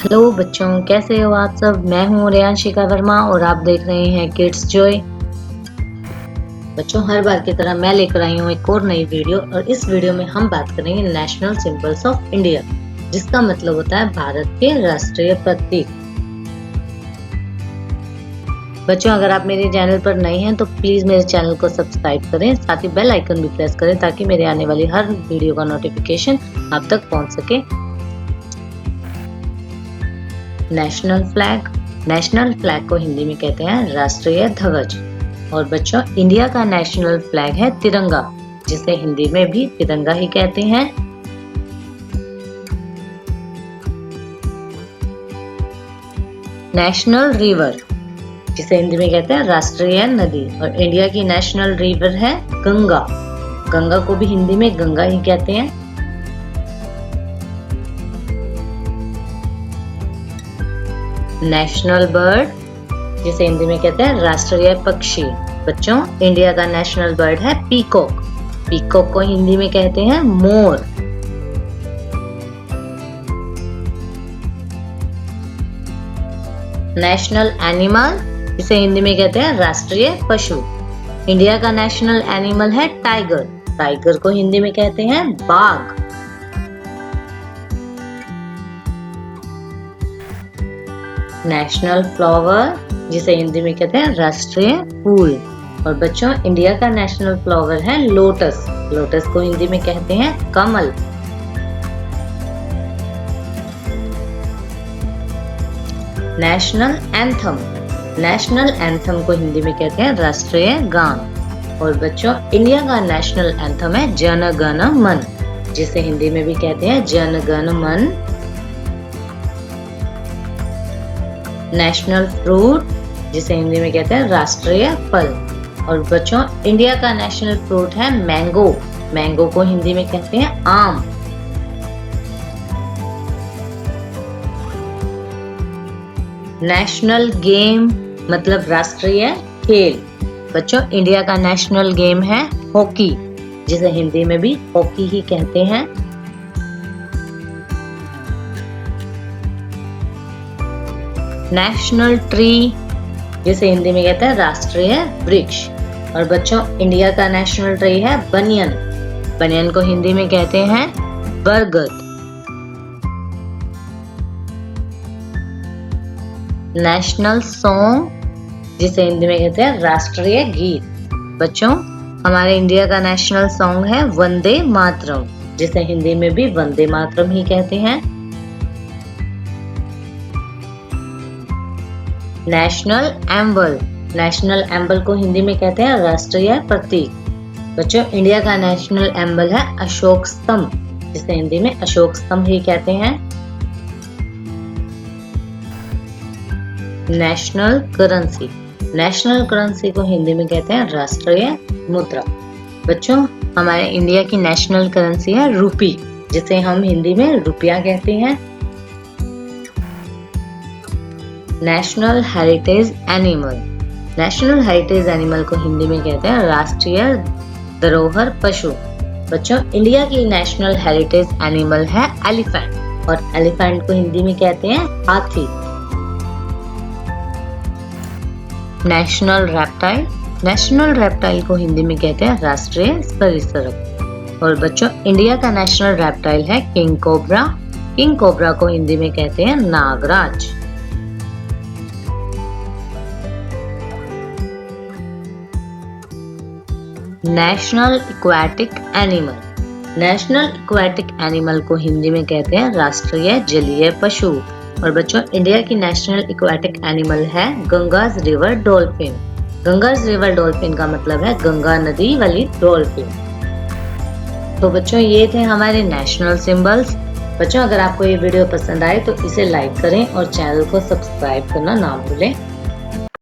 Hello बच्चों, कैसे हो आप सब। मैं हूँ रेयांशिका वर्मा और आप देख रहे हैं किड्स जॉय। बच्चों, हर बार की तरह मैं लेकर आई हूँ एक और नई वीडियो और इस वीडियो में हम बात करेंगे नेशनल सिंबल्स ऑफ इंडिया, जिसका मतलब होता है भारत के राष्ट्रीय प्रतीक। बच्चों, अगर आप मेरे चैनल पर नए हैं तो प्लीज मेरे चैनल को सब्सक्राइब करें, साथ ही बेल आइकन भी प्रेस करें ताकि मेरे आने वाली हर वीडियो का नोटिफिकेशन आप तक पहुंच सके। नेशनल फ्लैग को हिंदी में कहते हैं राष्ट्रीय ध्वज। और बच्चों, इंडिया का नेशनल फ्लैग है तिरंगा, जिसे हिंदी में भी तिरंगा ही कहते हैं। नेशनल रिवर, जिसे हिंदी में कहते हैं राष्ट्रीय नदी, और इंडिया की नेशनल रिवर है गंगा। गंगा को भी हिंदी में गंगा ही कहते हैं। नेशनल बर्ड, जिसे हिंदी में कहते हैं राष्ट्रीय पक्षी। बच्चों, इंडिया का नेशनल बर्ड है पीकॉक। पीकॉक को हिंदी में कहते हैं मोर। नेशनल एनिमल, जिसे हिंदी में कहते हैं राष्ट्रीय पशु। इंडिया का नेशनल एनिमल है टाइगर। टाइगर को हिंदी में कहते हैं बाघ। नेशनल फ्लावर, जिसे हिंदी में कहते हैं राष्ट्रीय फूल। और बच्चों, इंडिया का नेशनल फ्लावर है लोटस। लोटस को हिंदी में कहते हैं कमल। नेशनल एंथम, नेशनल एंथम को हिंदी में कहते हैं राष्ट्रीय गान। और बच्चों, इंडिया का नेशनल एंथम है जन गण मन, जिसे हिंदी में भी कहते हैं जन गण मन। नेशनल फ्रूट, जिसे हिंदी में कहते हैं राष्ट्रीय फल। और बच्चों, इंडिया का नेशनल फ्रूट है मैंगो। मैंगो को हिंदी में कहते हैं आम। नेशनल गेम मतलब राष्ट्रीय खेल। बच्चों, इंडिया का नेशनल गेम है हॉकी, जिसे हिंदी में भी हॉकी ही कहते हैं। नेशनल ट्री, जिसे हिंदी में कहते हैं राष्ट्रीय वृक्ष। और बच्चों, इंडिया का नेशनल ट्री है बनियन। बनियन को हिंदी में कहते हैं बरगद। नेशनल सॉन्ग, जिसे हिंदी में कहते हैं राष्ट्रीय गीत। बच्चों, हमारे इंडिया का नेशनल सॉन्ग है वंदे मातरम, जिसे हिंदी में भी वंदे मातरम ही कहते हैं। नेशनल एम्बल, नेशनल एम्बल को हिंदी में कहते हैं राष्ट्रीय प्रतीक। बच्चों, इंडिया का नेशनल एम्बल है अशोक स्तंभ, जिसे हिंदी में अशोक स्तंभ ही कहते हैं। नेशनल करेंसी, नेशनल करेंसी को हिंदी में कहते हैं राष्ट्रीय मुद्रा। बच्चों, हमारे इंडिया की नेशनल करेंसी है रूपी, जिसे हम हिंदी में रुपया कहते हैं। National heritage animal, national heritage animal को हिंदी में कहते हैं राष्ट्रीय धरोहर पशु। बच्चों, इंडिया की नेशनल हेरिटेज एनिमल है एलिफेंट, और एलिफेंट को हिंदी में कहते हैं हाथी। नेशनल रेप्टाइल, नेशनल रेप्टाइल को हिंदी में कहते हैं राष्ट्रीय सरीसृप। और बच्चों, इंडिया का नेशनल रेप्टाइल है किंग कोबरा। किंग कोबरा को हिंदी में कहते हैं नागराज। National aquatic animal, national aquatic animal को हिंदी में कहते हैं राष्ट्रीय जलीय पशु। और बच्चों, इंडिया की नेशनल एक्वाटिक एनिमल है गंगाज रिवर डॉल्फिन। गंगाज रिवर डॉल्फिन का मतलब है गंगा नदी वाली डॉल्फिन। तो बच्चों, ये थे हमारे नेशनल सिंबल्स। बच्चों, अगर आपको ये वीडियो पसंद आए तो इसे लाइक करें और चैनल को सब्सक्राइब करना ना भूलें।